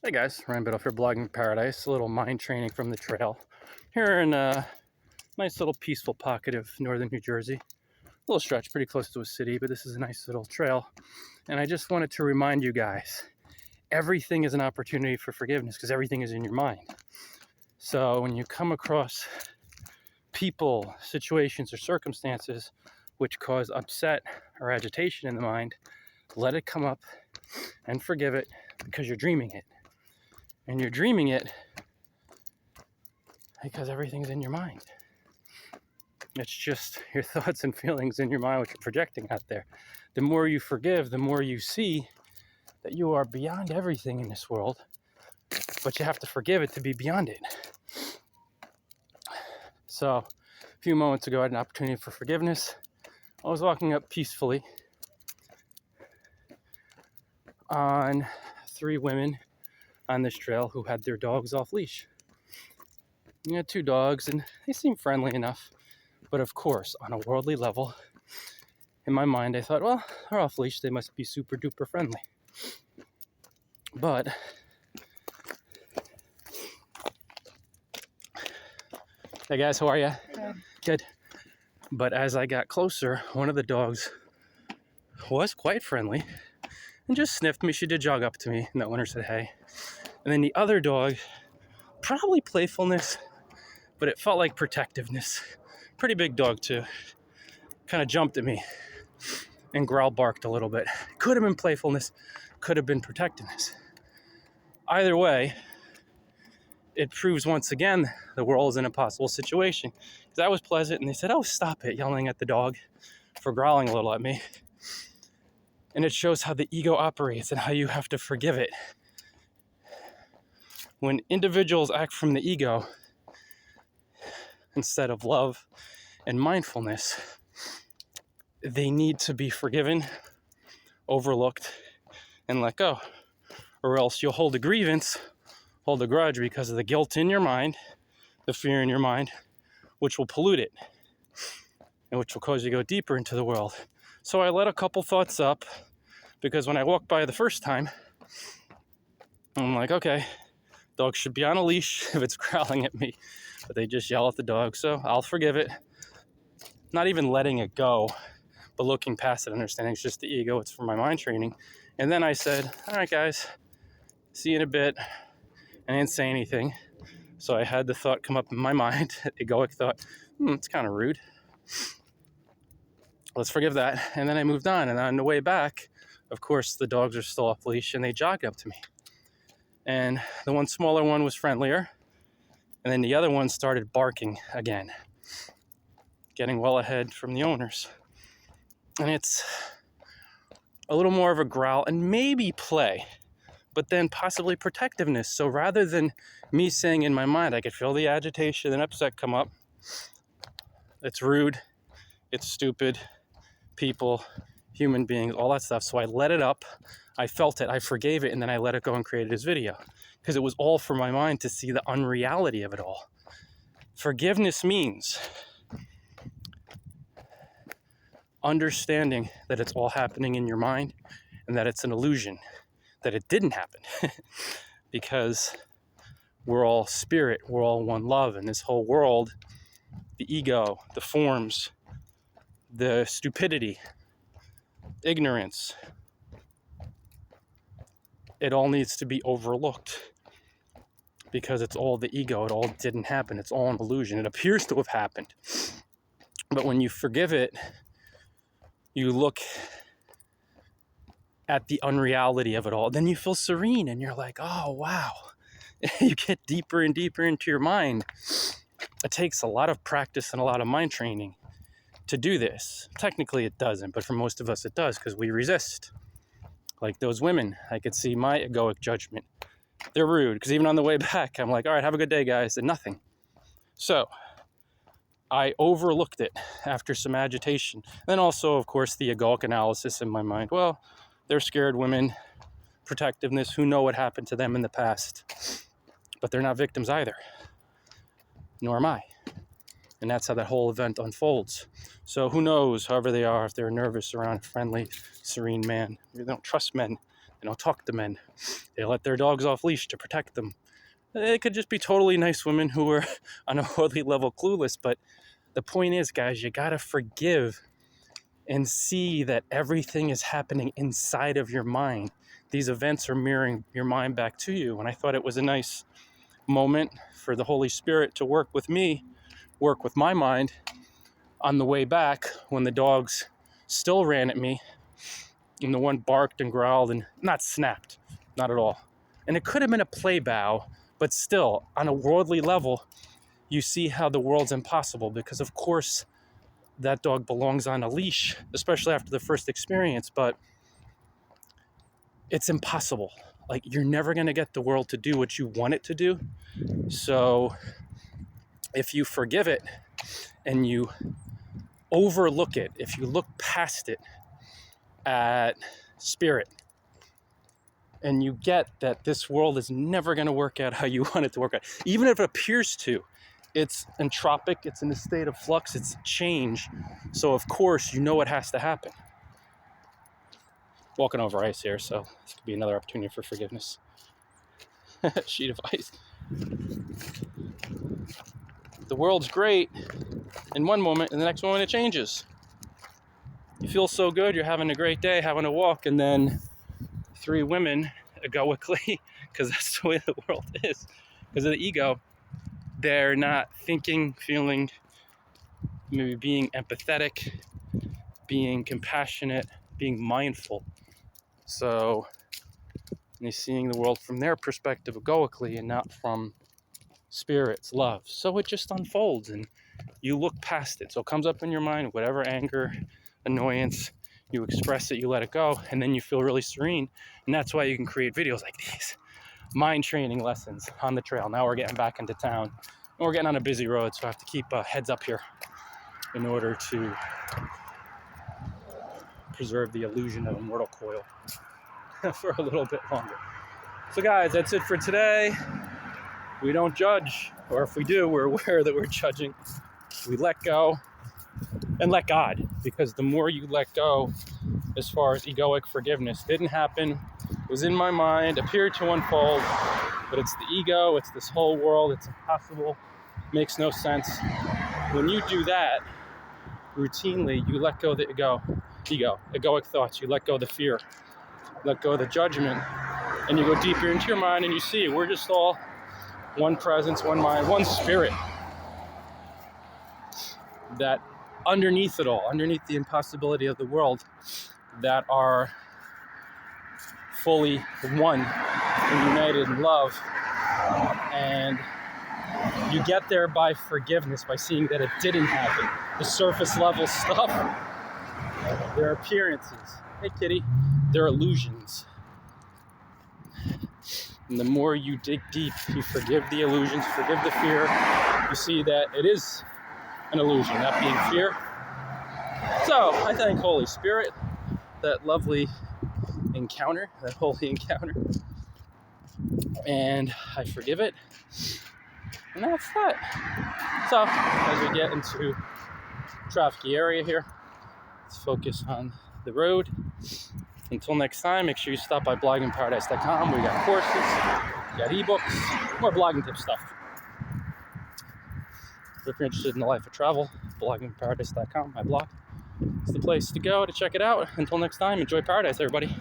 Hey guys, Ryan Biddle here, Blogging Paradise. A little mind training from the trail here in a nice little peaceful pocket of northern New Jersey. A little stretch, pretty close to a city, but this is a nice little trail. And I just wanted to remind you guys, everything is an opportunity for forgiveness because everything is in your mind. So when you come across people, situations, or circumstances which cause upset or agitation in the mind, let it come up and forgive it because you're dreaming it. And you're dreaming it because everything's in your mind. It's just your thoughts and feelings in your mind, which you're projecting out there. The more you forgive, the more you see that you are beyond everything in this world, but you have to forgive it to be beyond it. So, a few moments ago, I had an opportunity for forgiveness. I was walking up peacefully on 3 women on this trail who had their dogs off leash. You had 2 dogs, and they seemed friendly enough. But of course, on a worldly level, in my mind, I thought, well, they're off leash, they must be super duper friendly. But hey guys, how are you? Good. But as I got closer, one of the dogs was quite friendly and just sniffed me. She did jog up to me, and the owner said hey. And then the other dog, probably playfulness, but it felt like protectiveness. Pretty big dog too. Kind of jumped at me and growl barked a little bit. Could have been playfulness, could have been protectiveness. Either way, it proves once again the world is an impossible situation. Because I was pleasant and they said, oh, stop it, yelling at the dog for growling a little at me. And it shows how the ego operates and how you have to forgive it. When individuals act from the ego instead of love and mindfulness, they need to be forgiven, overlooked, and let go. Or else you'll hold a grievance, hold a grudge because of the guilt in your mind, the fear in your mind, which will pollute it and which will cause you to go deeper into the world. So I let a couple thoughts up because when I walked by the first time, I'm like, okay, dog should be on a leash if it's growling at me, but they just yell at the dog, so I'll forgive it. Not even letting it go, but looking past it, understanding it's just the ego, it's for my mind training. And then I said, all right, guys, see you in a bit. I didn't say anything. So I had the thought come up in my mind, egoic thought, it's kind of rude. Let's forgive that. And then I moved on. And on the way back, of course, the dogs are still off leash and they jogged up to me. And the one smaller one was friendlier. And then the other one started barking again, getting well ahead from the owners. And it's a little more of a growl and maybe play, but then possibly protectiveness. So rather than me saying in my mind, I could feel the agitation and upset come up. It's rude, it's stupid, people, human beings, all that stuff. So I let it up, I felt it, I forgave it, and then I let it go and created this video. Because it was all for my mind to see the unreality of it all. Forgiveness means understanding that it's all happening in your mind and that it's an illusion, that it didn't happen. Because we're all spirit, we're all one love, and this whole world, the ego, the forms, the stupidity, ignorance, it all needs to be overlooked because it's all the ego. It all didn't happen. It's all an illusion. It appears to have happened. But when you forgive it, you look at the unreality of it all. Then you feel serene and you're like, oh, wow. You get deeper and deeper into your mind. It takes a lot of practice and a lot of mind training to do this. Technically, it doesn't, but for most of us, it does because we resist. Like those women, I could see my egoic judgment. They're rude because even on the way back, I'm like, all right, have a good day, guys, and nothing. So I overlooked it after some agitation. Then also, of course, the egoic analysis in my mind. Well, they're scared women, protectiveness, who know what happened to them in the past. But they're not victims either. Nor am I. And that's how that whole event unfolds. So who knows, however they are, if they're nervous around a friendly, serene man. If they don't trust men, they talk to men. They let their dogs off leash to protect them. It could just be totally nice women who are on a worldly level clueless. But the point is, guys, you gotta forgive and see that everything is happening inside of your mind. These events are mirroring your mind back to you. And I thought it was a nice moment for the Holy Spirit to work with me, work with my mind on the way back when the dogs still ran at me and the one barked and growled and not snapped, not at all. And it could have been a play bow, but still, on a worldly level, you see how the world's impossible, because of course that dog belongs on a leash, especially after the first experience, but it's impossible. Like, you're never going to get the world to do what you want it to do. So if you forgive it and you overlook it, if you look past it at spirit, and you get that this world is never going to work out how you want it to work out, even if it appears to. It's entropic, it's in a state of flux, it's change. So of course, you know it has to happen. Walking over ice here, so this could be another opportunity for forgiveness. Sheet of ice. The world's great in one moment, and the next moment it changes. You feel so good, you're having a great day, having a walk, and then 3 women egoically, because that's the way the world is, because of the ego, they're not thinking, feeling, maybe being empathetic, being compassionate, being mindful. So they're seeing the world from their perspective egoically and not from spirit's love. So it just unfolds and you look past it. So it comes up in your mind, whatever anger, annoyance, you express it, you let it go, and then you feel really serene. And that's why you can create videos like these. Mind training lessons on the trail. Now we're getting back into town. And we're getting on a busy road, so I have to keep heads up here in order to preserve the illusion of a mortal coil for a little bit longer. So guys, that's it for today. We don't judge, or if we do, we're aware that we're judging. We let go and let God, because the more you let go, as far as egoic forgiveness, didn't happen, was in my mind, appeared to unfold, but it's the ego, it's this whole world, it's impossible, makes no sense. When you do that, routinely, you let go the ego, egoic thoughts, you let go the fear, let go the judgment, and you go deeper into your mind and you see we're just all one presence, one mind, one spirit. That underneath it all, underneath the impossibility of the world, that are fully one and united in love. And you get there by forgiveness, by seeing that it didn't happen. The surface level stuff, they're appearances. Hey kitty, they're illusions. And the more you dig deep, you forgive the illusions, forgive the fear, you see that it is an illusion, that being fear. So I thank Holy Spirit, that lovely encounter, that holy encounter, and I forgive it, and that's that. So as we get into trafficy area here, let's focus on the road. Until next time, make sure you stop by bloggingparadise.com. We got courses, we got ebooks, more blogging tip stuff. So if you're interested in the life of travel, bloggingparadise.com, my blog, is the place to go to check it out. Until next time, enjoy paradise, everybody.